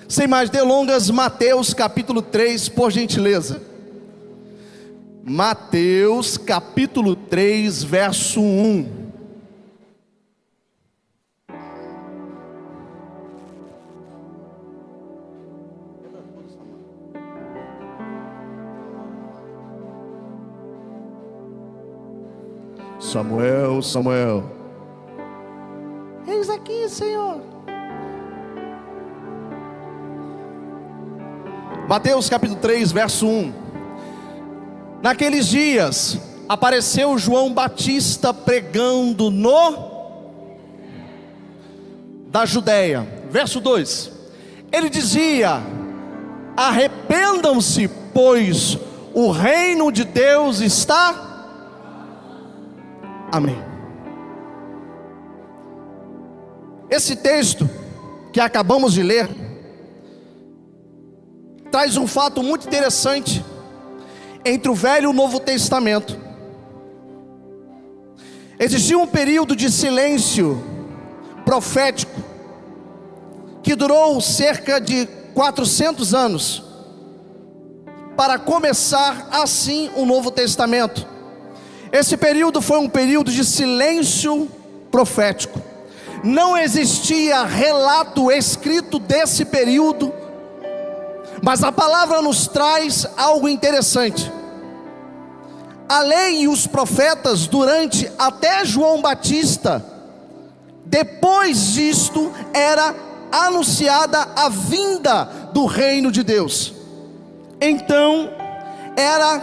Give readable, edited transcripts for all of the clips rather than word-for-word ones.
Sem mais delongas, Mateus capítulo 3, por gentileza. Mateus capítulo 3, verso 1. Samuel, Samuel. Eis aqui, Senhor. Mateus capítulo 3, verso 1. Naqueles dias apareceu João Batista pregando da Judéia. Verso 2. Ele dizia: arrependam-se, pois o reino de Deus está. Amém. Esse texto que acabamos de ler traz um fato muito interessante entre o Velho e o Novo Testamento. Existia um período de silêncio profético que durou cerca de 400 anos para começar assim o Novo Testamento. Esse período foi um período de silêncio profético. Não existia relato escrito desse período, mas a palavra nos traz algo interessante. A lei e os profetas durante até João Batista, depois disto era anunciada a vinda do reino de Deus. Então era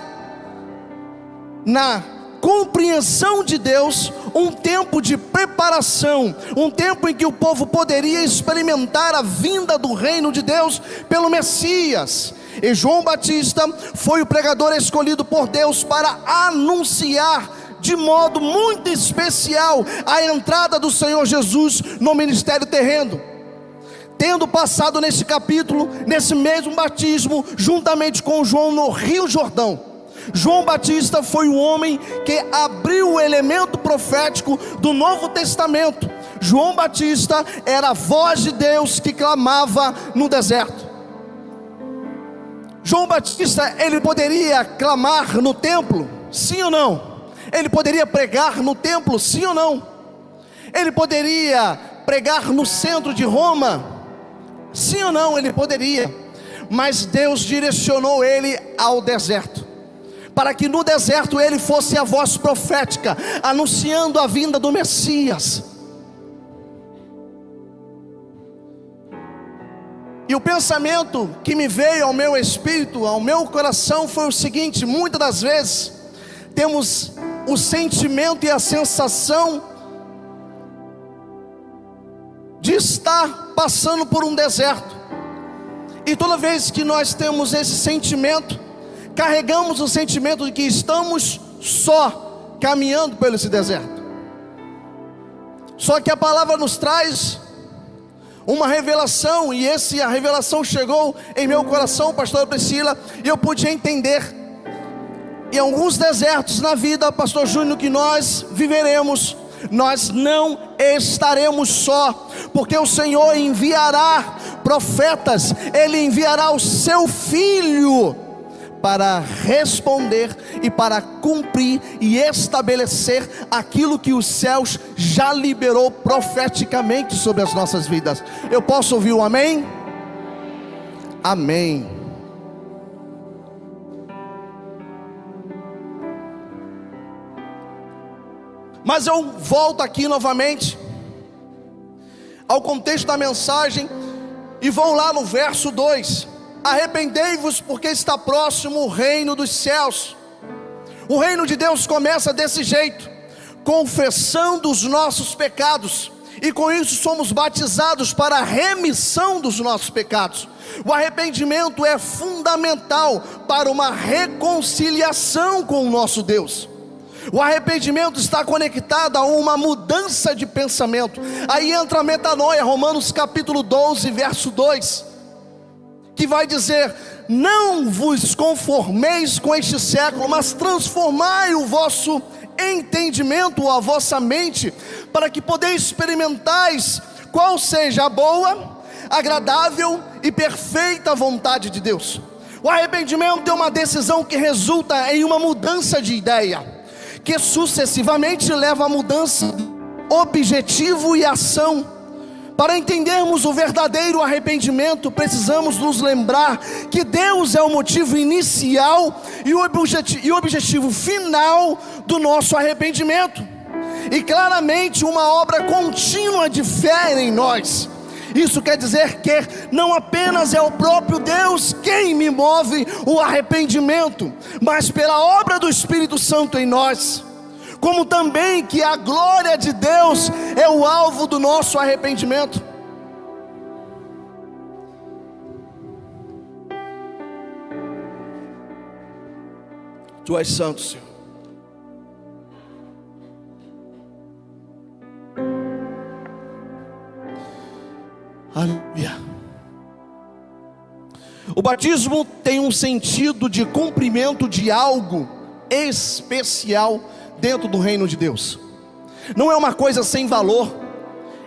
na compreensão de Deus um tempo de preparação, um tempo em que o povo poderia experimentar a vinda do reino de Deus pelo Messias. E João Batista foi o pregador escolhido por Deus para anunciar de modo muito especial a entrada do Senhor Jesus no ministério terreno. Tendo passado nesse capítulo, nesse mesmo batismo, juntamente com João no Rio Jordão, João Batista foi o homem que abriu o elemento profético do Novo Testamento. João Batista era a voz de Deus que clamava no deserto. João Batista, ele poderia clamar no templo? Sim ou não? Ele poderia pregar no templo? Sim ou não? Ele poderia pregar no centro de Roma? Sim ou não? Ele poderia. Mas Deus direcionou ele ao deserto, para que no deserto ele fosse a voz profética, anunciando a vinda do Messias. E o pensamento que me veio ao meu espírito, ao meu coração, foi o seguinte: muitas das vezes temos o sentimento e a sensação de estar passando por um deserto, e toda vez que nós temos esse sentimento, carregamos o sentimento de que estamos só caminhando por esse deserto. Só que a palavra nos traz uma revelação, e a revelação chegou em meu coração, pastora Priscila, e eu pude entender. Em alguns desertos na vida, pastor Júnior, que nós viveremos, nós não estaremos só, porque o Senhor enviará profetas, Ele enviará o seu Filho para responder e para cumprir e estabelecer aquilo que os céus já liberou profeticamente sobre as nossas vidas. Eu posso ouvir um amém? Amém. Mas eu volto aqui novamente ao contexto da mensagem e vou lá no verso 2. Arrependei-vos, porque está próximo o reino dos céus. O reino de Deus começa desse jeito, confessando os nossos pecados, e com isso somos batizados para a remissão dos nossos pecados. O arrependimento é fundamental para uma reconciliação com o nosso Deus. O arrependimento está conectado a uma mudança de pensamento. Aí entra a metanoia, Romanos capítulo 12, verso 2, que vai dizer: não vos conformeis com este século, mas transformai o vosso entendimento, a vossa mente, para que podeis experimentais qual seja a boa, agradável e perfeita vontade de Deus. O arrependimento é uma decisão que resulta em uma mudança de ideia, que sucessivamente leva a mudança de objetivo e ação. Para entendermos o verdadeiro arrependimento, precisamos nos lembrar que Deus é o motivo inicial e o objetivo final do nosso arrependimento, e claramente uma obra contínua de fé em nós. Isso quer dizer que não apenas é o próprio Deus quem me move o arrependimento, mas pela obra do Espírito Santo em nós, como também que a glória de Deus é o alvo do nosso arrependimento. Tu és santo, Senhor. Aleluia. O batismo tem um sentido de cumprimento de algo especial dentro do reino de Deus. Não é uma coisa sem valor,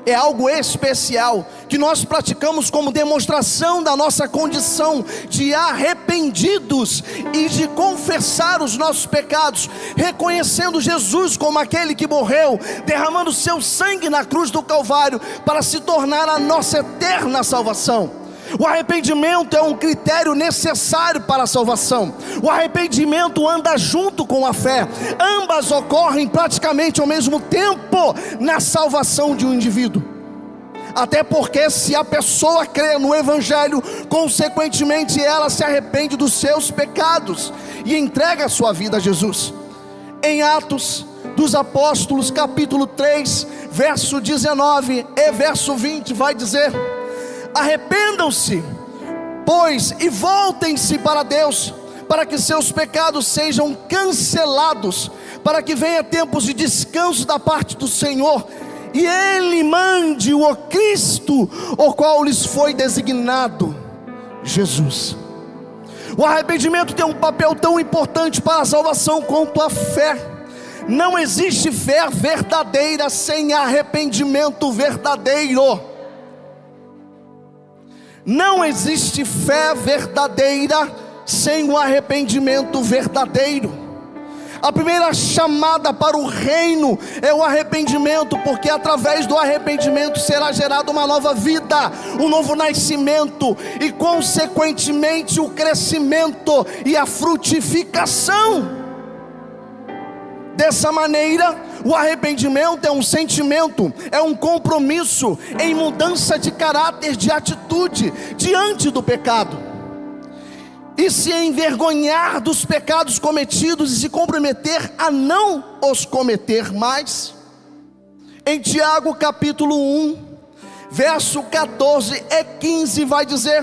é algo especial que nós praticamos como demonstração da nossa condição de arrependidos e de confessar os nossos pecados, reconhecendo Jesus como aquele que morreu, derramando seu sangue na cruz do Calvário para se tornar a nossa eterna salvação. O arrependimento é um critério necessário para a salvação. O arrependimento anda junto com a fé. Ambas ocorrem praticamente ao mesmo tempo na salvação de um indivíduo. Até porque se a pessoa crê no Evangelho, consequentemente ela se arrepende dos seus pecados e entrega a sua vida a Jesus. Em Atos dos Apóstolos, capítulo 3, verso 19 e verso 20, vai dizer: arrependam-se, pois, e voltem-se para Deus, para que seus pecados sejam cancelados, para que venha tempos de descanso da parte do Senhor, e Ele mande o Cristo, o qual lhes foi designado, Jesus. O arrependimento tem um papel tão importante para a salvação quanto a fé. Não existe fé verdadeira sem arrependimento verdadeiro. Não existe fé verdadeira sem o arrependimento verdadeiro. A primeira chamada para o reino é o arrependimento, porque através do arrependimento será gerada uma nova vida, um novo nascimento e consequentemente o crescimento e a frutificação. Dessa maneira, o arrependimento é um sentimento, é um compromisso em mudança de caráter, de atitude diante do pecado, e se envergonhar dos pecados cometidos e se comprometer a não os cometer mais. Em Tiago capítulo 1, verso 14 e 15 vai dizer: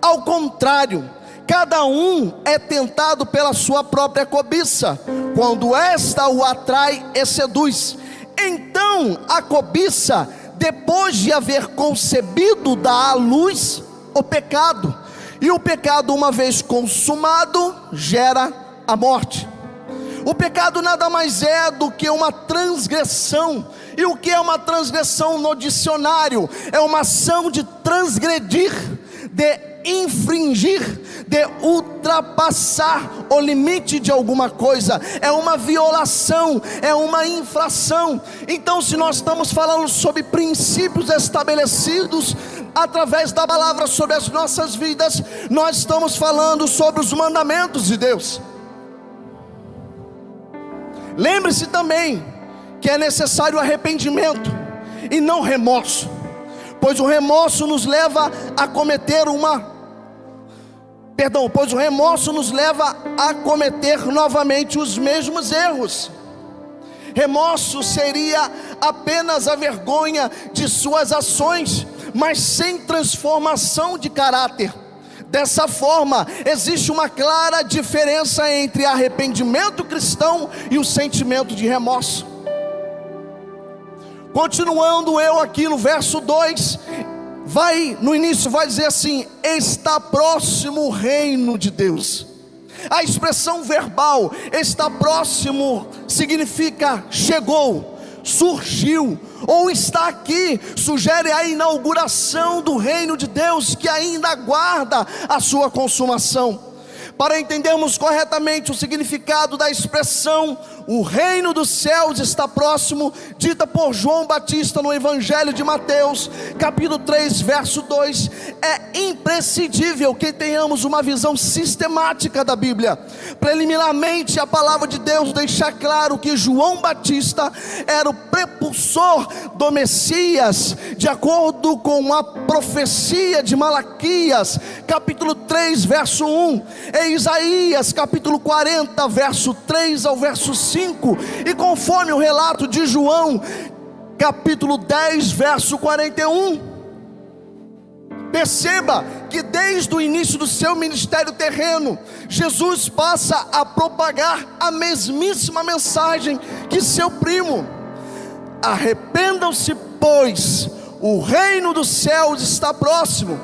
ao contrário, cada um é tentado pela sua própria cobiça, quando esta o atrai e seduz. Então a cobiça, depois de haver concebido, dá à luz o pecado, e o pecado, uma vez consumado, gera a morte. O pecado nada mais é do que uma transgressão. E o que é uma transgressão no dicionário? É uma ação de transgredir, de infringir, de ultrapassar o limite de alguma coisa. É uma violação, é uma infração. Então, se nós estamos falando sobre princípios estabelecidos através da palavra sobre as nossas vidas, nós estamos falando sobre os mandamentos de Deus. Lembre-se também que é necessário arrependimento e não remorso, pois o remorso nos leva a cometer pois o remorso nos leva a cometer novamente os mesmos erros. Remorso seria apenas a vergonha de suas ações, mas sem transformação de caráter. Dessa forma, existe uma clara diferença entre arrependimento cristão e o sentimento de remorso. Continuando eu aqui no verso 2, no início vai dizer assim: está próximo o reino de Deus. A expressão verbal está próximo significa chegou, surgiu ou está aqui, sugere a inauguração do reino de Deus que ainda aguarda a sua consumação. Para entendermos corretamente o significado da expressão "o reino dos céus está próximo", dita por João Batista no Evangelho de Mateus, capítulo 3, verso 2, é imprescindível que tenhamos uma visão sistemática da Bíblia. Preliminarmente, a palavra de Deus deixa claro que João Batista era o prepulsor do Messias, de acordo com a profecia de Malaquias, capítulo 3, verso 1, e Isaías, capítulo 40, verso 3 ao verso 5, e conforme o relato de João, capítulo 10, verso 41. Perceba que desde o início do seu ministério terreno, Jesus passa a propagar a mesmíssima mensagem que seu primo: arrependam-se, pois o reino dos céus está próximo.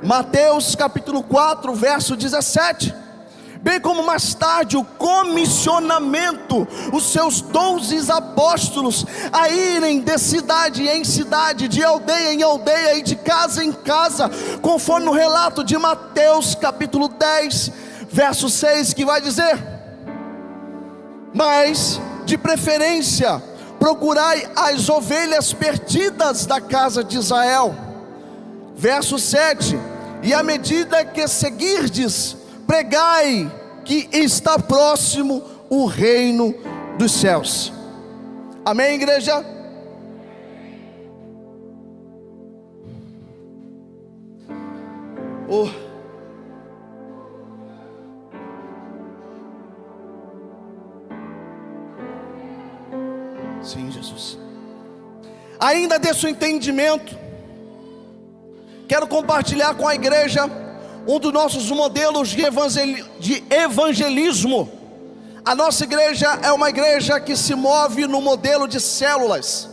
Mateus capítulo 4, verso 17. Bem como mais tarde o comissionamento, os seus 12 apóstolos a irem de cidade em cidade, de aldeia em aldeia e de casa em casa, conforme o relato de Mateus capítulo 10, verso 6, que vai dizer: mas de preferência procurai as ovelhas perdidas da casa de Israel. Verso 7, e à medida que seguirdes, pregai que está próximo o reino dos céus. Amém, igreja? Oh. Sim, Jesus. Ainda desse entendimento, quero compartilhar com a igreja um dos nossos modelos de evangelismo. A nossa igreja é uma igreja que se move no modelo de células.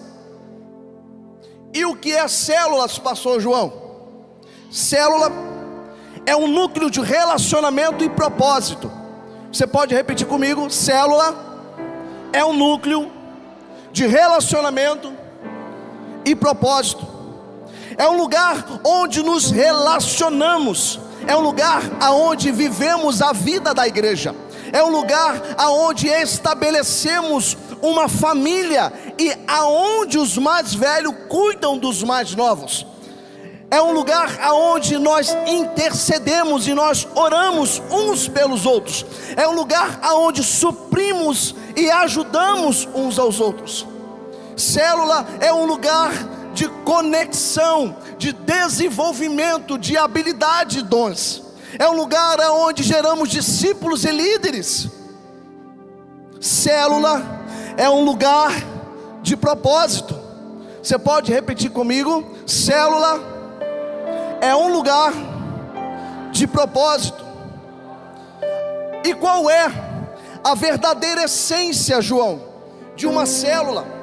E o que é células, pastor João? Célula é um núcleo de relacionamento e propósito. Você pode repetir comigo? Célula é um núcleo de relacionamento e propósito. É um lugar onde nos relacionamos. É um lugar aonde vivemos a vida da igreja. É um lugar aonde estabelecemos uma família e aonde os mais velhos cuidam dos mais novos. É um lugar aonde nós intercedemos e nós oramos uns pelos outros. É um lugar aonde suprimos e ajudamos uns aos outros. Célula é um lugar de conexão, de desenvolvimento de habilidade e dons. É um lugar onde geramos discípulos e líderes. Célula é um lugar de propósito. Você pode repetir comigo? Célula é um lugar de propósito. E qual é a verdadeira essência, João, de uma célula?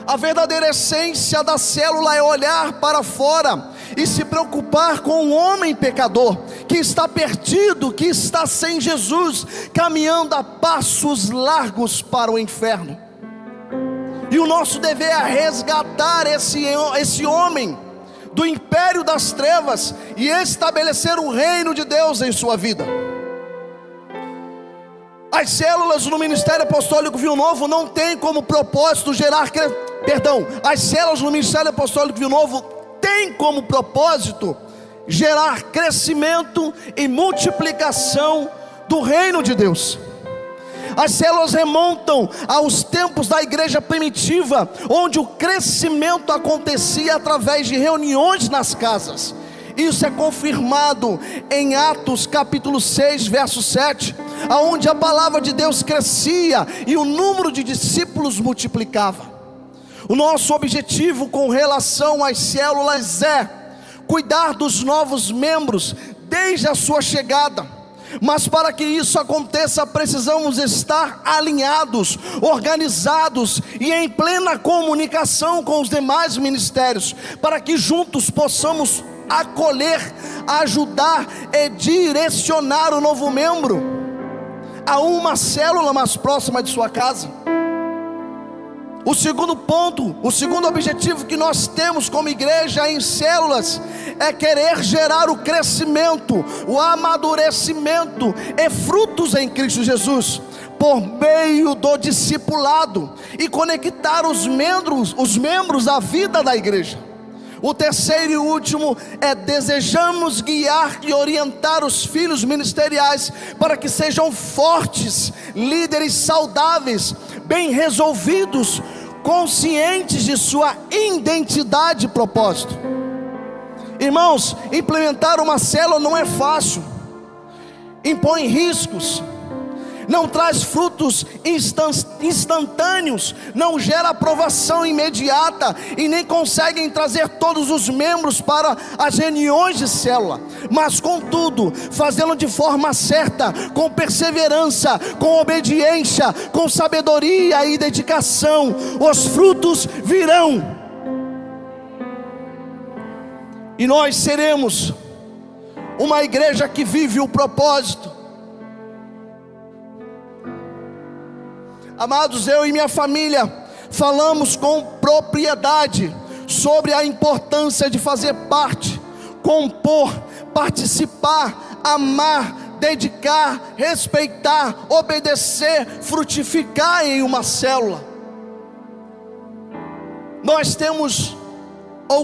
A verdadeira essência da célula é olhar para fora e se preocupar com o homem pecador, que está perdido, que está sem Jesus, caminhando a passos largos para o inferno. E o nosso dever é resgatar esse homem do império das trevas e estabelecer o reino de Deus em sua vida. As células no Ministério Apostólico Vinho Novo não têm como propósito as células no Ministério Apostólico Vinho Novo têm como propósito gerar crescimento e multiplicação do reino de Deus. As células remontam aos tempos da igreja primitiva, onde o crescimento acontecia através de reuniões nas casas. Isso é confirmado em Atos capítulo 6, verso 7, onde a palavra de Deus crescia e o número de discípulos multiplicava. O nosso objetivo com relação às células é cuidar dos novos membros desde a sua chegada. Mas para que isso aconteça, precisamos estar alinhados, organizados e em plena comunicação com os demais ministérios, para que juntos possamos acolher, ajudar e direcionar o novo membro a uma célula mais próxima de sua casa. O segundo ponto, o segundo objetivo que nós temos como igreja em células é querer gerar o crescimento, o amadurecimento e frutos em Cristo Jesus, por meio do discipulado, e conectar os membros à vida da igreja. O terceiro e último é: desejamos guiar e orientar os filhos ministeriais para que sejam fortes, líderes saudáveis, bem resolvidos, conscientes de sua identidade e propósito. Irmãos, implementar uma célula não é fácil, impõe riscos, não traz frutos instantâneos, não gera aprovação imediata e nem conseguem trazer todos os membros para as reuniões de célula. Mas contudo, fazendo de forma certa, com perseverança, com obediência, com sabedoria e dedicação, os frutos virão. E nós seremos uma igreja que vive o propósito. Amados, eu e minha família falamos com propriedade sobre a importância de fazer parte, compor, participar, amar, dedicar, respeitar, obedecer, frutificar em uma célula. Nós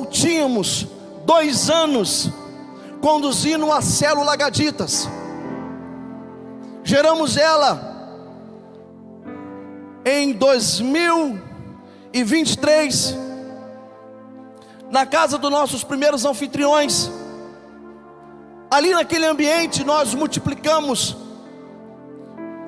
tínhamos 2 anos conduzindo a célula Gaditas. Geramos ela em 2023, na casa dos nossos primeiros anfitriões. Ali naquele ambiente nós multiplicamos,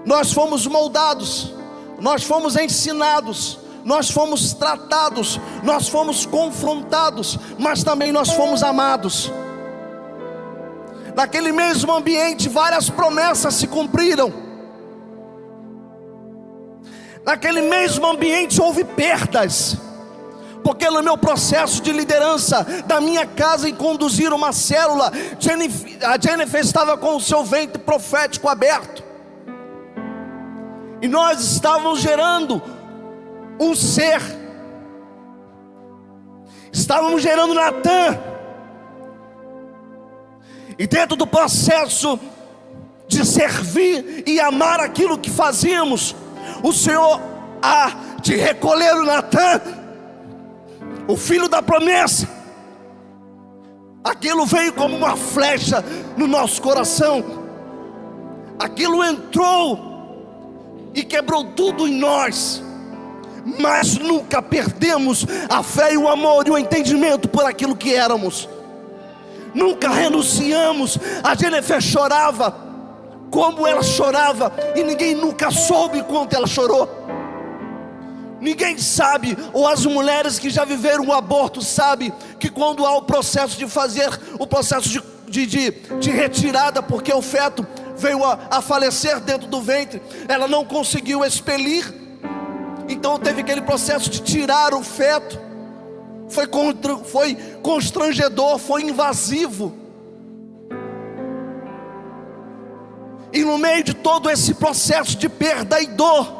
nós fomos moldados, nós fomos ensinados, nós fomos tratados, nós fomos confrontados, mas também nós fomos amados. Naquele mesmo ambiente várias promessas se cumpriram. Naquele mesmo ambiente houve perdas, porque no meu processo de liderança da minha casa em conduzir uma célula, a Jennifer estava com o seu ventre profético aberto, e nós estávamos gerando um ser, estávamos gerando Natan, e dentro do processo de servir e amar aquilo que fazíamos, o Senhor há de recolher o Natan, o filho da promessa. Aquilo veio como uma flecha no nosso coração, aquilo entrou e quebrou tudo em nós, mas nunca perdemos a fé e o amor e o entendimento por aquilo que éramos. Nunca renunciamos. A Jennifer chorava como ela chorava, e ninguém nunca soube quanto ela chorou. Ninguém sabe, ou as mulheres que já viveram o aborto sabem, que quando há o processo de fazer, o processo de retirada, porque o feto veio a falecer dentro do ventre, ela não conseguiu expelir, então teve aquele processo de tirar o feto. Foi constrangedor, foi invasivo. E no meio de todo esse processo de perda e dor,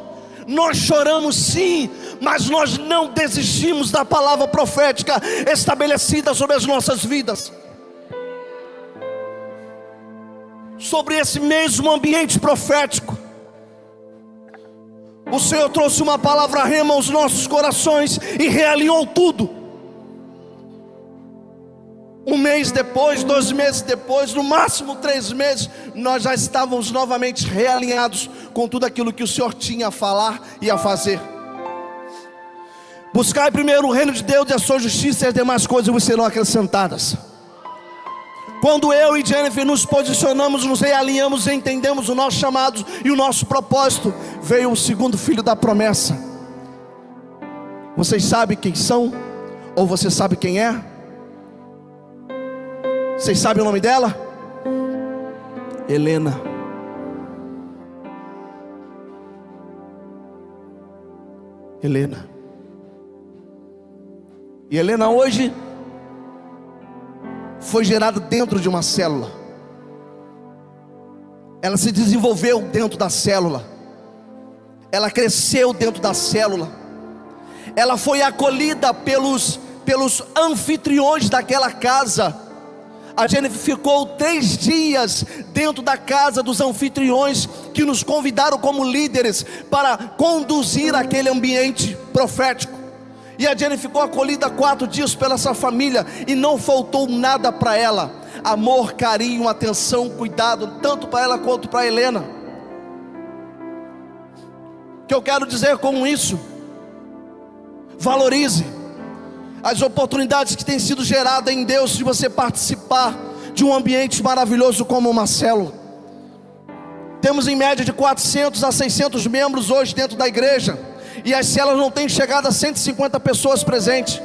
nós choramos sim, mas nós não desistimos da palavra profética estabelecida sobre as nossas vidas. Sobre esse mesmo ambiente profético, o Senhor trouxe uma palavra rema aos nossos corações e realinhou tudo. 1 mês depois, 2 meses depois, no máximo 3 meses, nós já estávamos novamente realinhados com tudo aquilo que o Senhor tinha a falar e a fazer. Buscai primeiro o reino de Deus e a sua justiça, e as demais coisas vos serão acrescentadas. Quando eu e Jennifer nos posicionamos, nos realinhamos, entendemos o nosso chamado e o nosso propósito, veio o segundo filho da promessa. Vocês sabem quem são? Ou você sabe quem é? Vocês sabem o nome dela? Helena. Helena. E Helena hoje foi gerada dentro de uma célula. Ela se desenvolveu dentro da célula. Ela cresceu dentro da célula. ela foi acolhida pelos anfitriões daquela casa. A Jennifer ficou 3 dias dentro da casa dos anfitriões, que nos convidaram como líderes para conduzir aquele ambiente profético. E a Jennifer ficou acolhida 4 dias pela essa família, e não faltou nada para ela: amor, carinho, atenção, cuidado, tanto para ela quanto para Helena. O que eu quero dizer com isso? Valorize as oportunidades que têm sido geradas em Deus de você participar de um ambiente maravilhoso como uma célula. Temos em média de 400 a 600 membros hoje dentro da igreja, e as células não têm chegado a 150 pessoas presentes.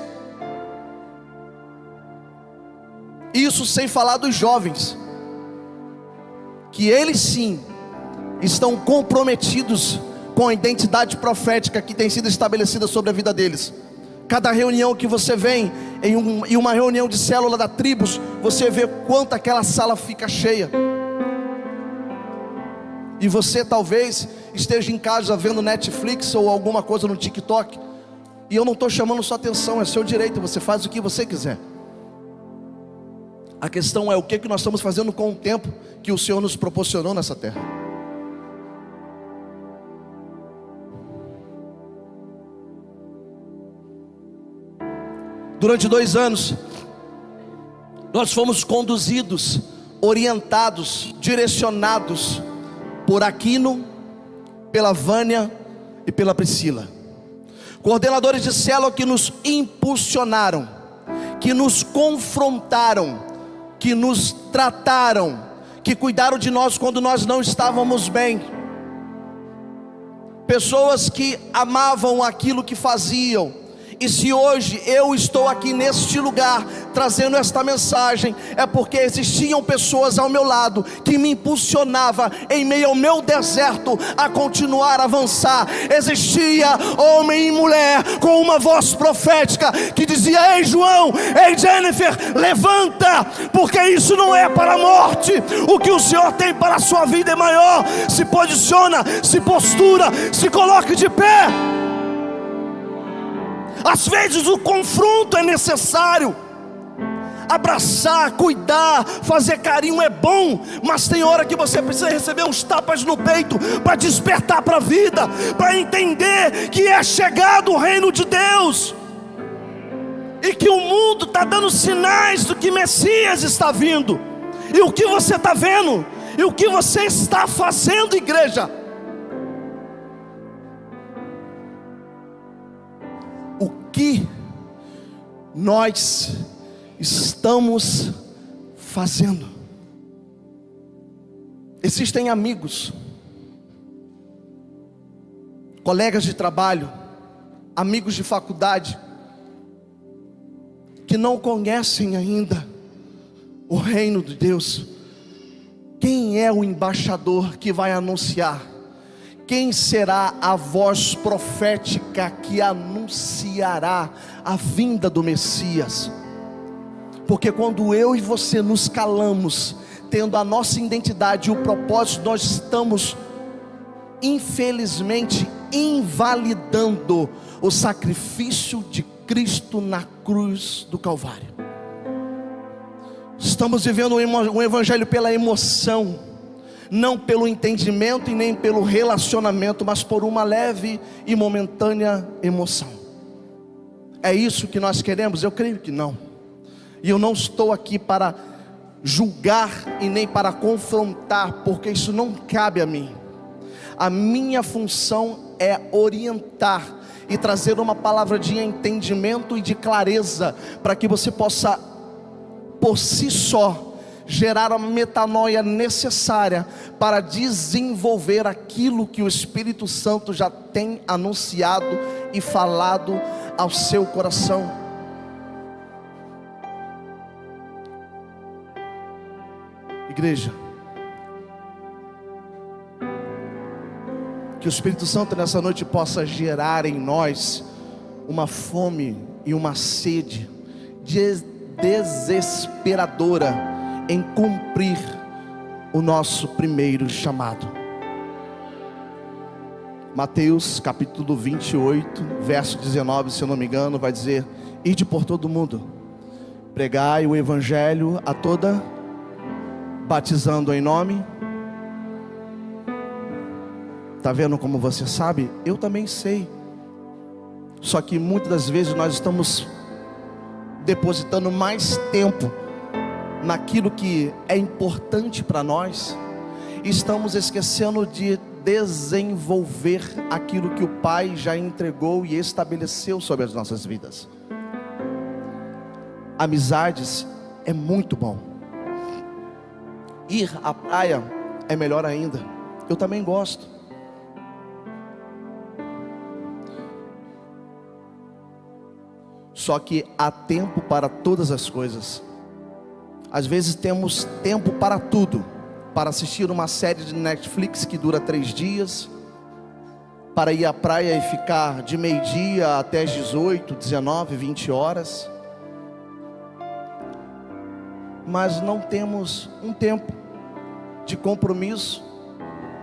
Isso sem falar dos jovens, que eles sim estão comprometidos com a identidade profética que tem sido estabelecida sobre a vida deles. Cada reunião que você vem em uma reunião de célula da Tribos, você vê quanto aquela sala fica cheia. E você talvez esteja em casa vendo Netflix ou alguma coisa no TikTok, e eu não estou chamando sua atenção, é seu direito, você faz o que você quiser. A questão é o que nós estamos fazendo com o tempo que o Senhor nos proporcionou nessa terra. Durante 2 anos, nós fomos conduzidos, orientados, direcionados por Aquino, pela Vânia e pela Priscila, coordenadores de célula que nos impulsionaram, que nos confrontaram, que nos trataram, que cuidaram de nós quando nós não estávamos bem. Pessoas que amavam aquilo que faziam. E se hoje eu estou aqui neste lugar trazendo esta mensagem, é porque existiam pessoas ao meu lado que me impulsionavam em meio ao meu deserto a continuar a avançar. Existia homem e mulher com uma voz profética que dizia: ei João, ei Jennifer, levanta, porque isso não é para a morte, o que o Senhor tem para a sua vida é maior. Se posiciona, se postura, se coloque de pé. Às vezes o confronto é necessário. Abraçar, cuidar, fazer carinho é bom, mas tem hora que você precisa receber uns tapas no peito para despertar para a vida, para entender que é chegado o reino de Deus, e que o mundo está dando sinais do que Messias está vindo. E o que você está vendo? E o que você está fazendo, igreja? O que nós estamos fazendo? Existem amigos, colegas de trabalho, amigos de faculdade, que não conhecem ainda o reino de Deus. Quem é o embaixador que vai anunciar? Quem será a voz profética que anunciará a vinda do Messias? Porque quando eu e você nos calamos, tendo a nossa identidade e o propósito, nós estamos infelizmente invalidando o sacrifício de Cristo na cruz do Calvário. Estamos vivendo um evangelho pela emoção, não pelo entendimento e nem pelo relacionamento, mas por uma leve e momentânea emoção. É isso que nós queremos? Eu creio que não. E eu não estou aqui para julgar e nem para confrontar, porque isso não cabe a mim. A minha função é orientar e trazer uma palavra de entendimento e de clareza, para que você possa, por si só, gerar a metanoia necessária para desenvolver aquilo que o Espírito Santo já tem anunciado e falado ao seu coração. Igreja, que o Espírito Santo nessa noite possa gerar em nós uma fome e uma sede desesperadora em cumprir o nosso primeiro chamado. Mateus capítulo 28, verso 19, se eu não me engano, vai dizer: ide por todo mundo, pregai o evangelho a toda, batizando em nome. Está vendo como você sabe? Eu também sei. Só que muitas das vezes nós estamos depositando mais tempo naquilo que é importante para nós, e estamos esquecendo de desenvolver aquilo que o Pai já entregou e estabeleceu sobre as nossas vidas. Amizades é muito bom. Ir à praia é melhor ainda. Eu também gosto. Só que há tempo para todas as coisas. Às vezes temos tempo para tudo. Para assistir uma série de Netflix que dura 3 dias, para ir à praia e ficar de meio-dia até as 18, 19, 20 horas. Mas não temos um tempo de compromisso,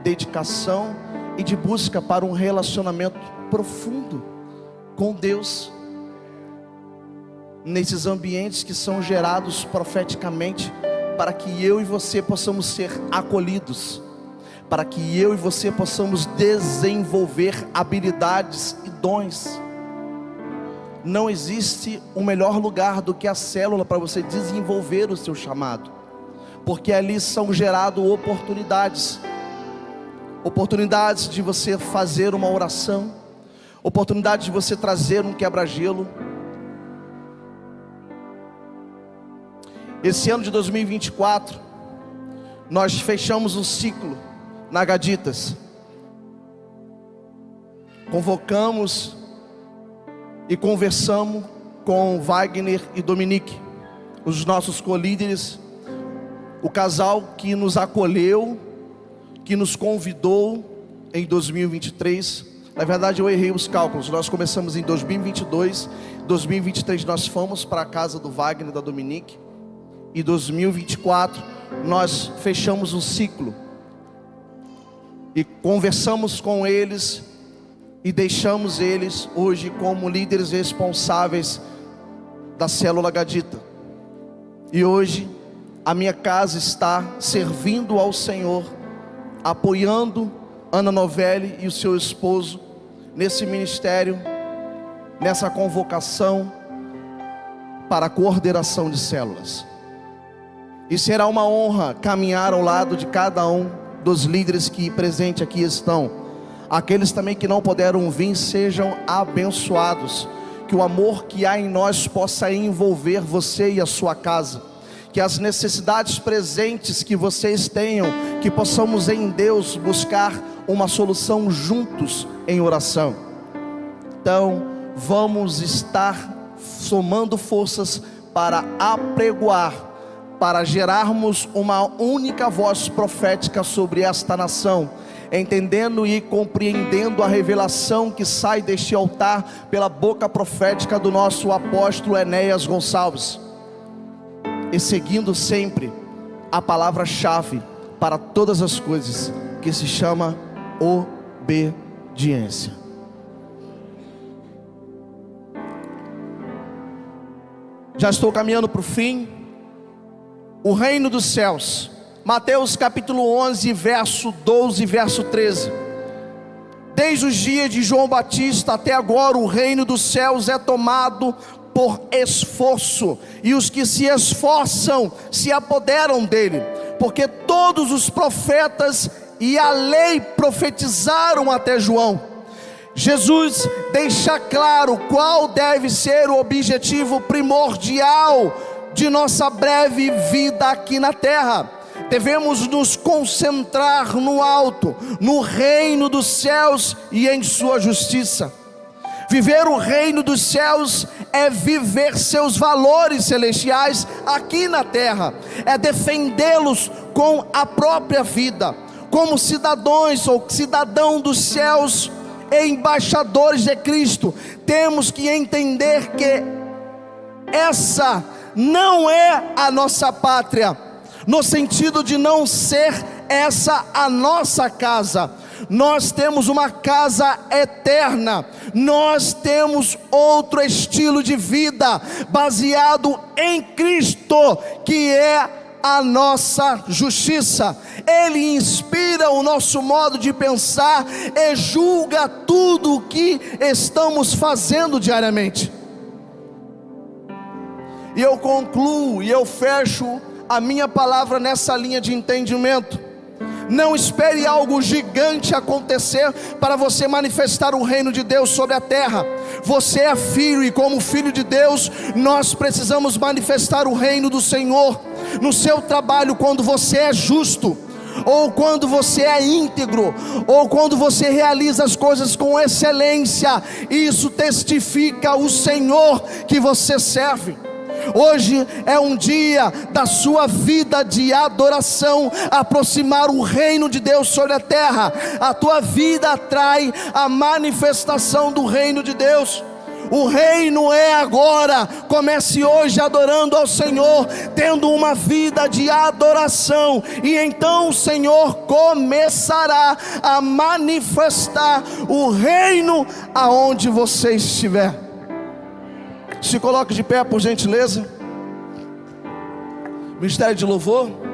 dedicação e de busca para um relacionamento profundo com Deus, nesses ambientes que são gerados profeticamente, para que eu e você possamos ser acolhidos, para que eu e você possamos desenvolver habilidades e dons. Não existe um melhor lugar do que a célula para você desenvolver o seu chamado, porque ali são geradas oportunidades de você fazer uma oração, oportunidade de você trazer um quebra-gelo. Esse ano de 2024, nós fechamos um ciclo na Gaditas. Convocamos e conversamos com Wagner e Dominique, os nossos colíderes, o casal que nos acolheu, que nos convidou em 2023. Na verdade eu errei os cálculos, nós começamos em 2022, 2023 nós fomos para a casa do Wagner e da Dominique, e 2024 nós fechamos um ciclo e conversamos com eles e deixamos eles hoje como líderes responsáveis da célula Gadita. E hoje a minha casa está servindo ao Senhor, apoiando Ana Novelli e o seu esposo nesse ministério, nessa convocação para a coordenação de células. E será uma honra caminhar ao lado de cada um dos líderes que presentes aqui estão. Aqueles também que não puderam vir, sejam abençoados. Que o amor que há em nós possa envolver você e a sua casa. Que as necessidades presentes que vocês tenham, que possamos em Deus buscar uma solução juntos em oração. Então, vamos estar somando forças para apregoar, para gerarmos uma única voz profética sobre esta nação, entendendo e compreendendo a revelação que sai deste altar pela boca profética do nosso apóstolo Enéas Gonçalves, e seguindo sempre a palavra-chave para todas as coisas, que se chama obediência. Já estou caminhando para o fim. O reino dos céus, Mateus capítulo 11, verso 12 e verso 13. Desde os dias de João Batista até agora, o reino dos céus é tomado por esforço, e os que se esforçam se apoderam dele, porque todos os profetas e a lei profetizaram até João. Jesus deixa claro qual deve ser o objetivo primordial de nossa breve vida aqui na terra. Devemos nos concentrar no alto, no reino dos céus e em sua justiça. Viver o reino dos céus é viver seus valores celestiais aqui na terra, é defendê-los com a própria vida, como cidadãos ou cidadão dos céus e embaixadores de Cristo. Temos que entender que essa não é a nossa pátria, no sentido de não ser essa a nossa casa. nós temos uma casa eterna, nós temos outro estilo de vida, baseado em Cristo, que é a nossa justiça. Ele inspira o nosso modo de pensar e julga tudo o que estamos fazendo diariamente. E eu concluo e eu fecho a minha palavra nessa linha de entendimento. Não espere algo gigante acontecer para você manifestar o reino de Deus sobre a terra. Você é filho, e como filho de Deus, nós precisamos manifestar o reino do Senhor no seu trabalho, quando você é justo, ou quando você é íntegro, ou quando você realiza as coisas com excelência. Isso testifica o Senhor que você serve. Hoje é um dia da sua vida de adoração, aproximar o reino de Deus sobre a terra. A tua vida atrai a manifestação do reino de Deus. O reino é agora. Comece hoje adorando ao Senhor, tendo uma vida de adoração, e então o Senhor começará a manifestar o reino aonde você estiver. Se coloque de pé, por gentileza. Ministério de louvor.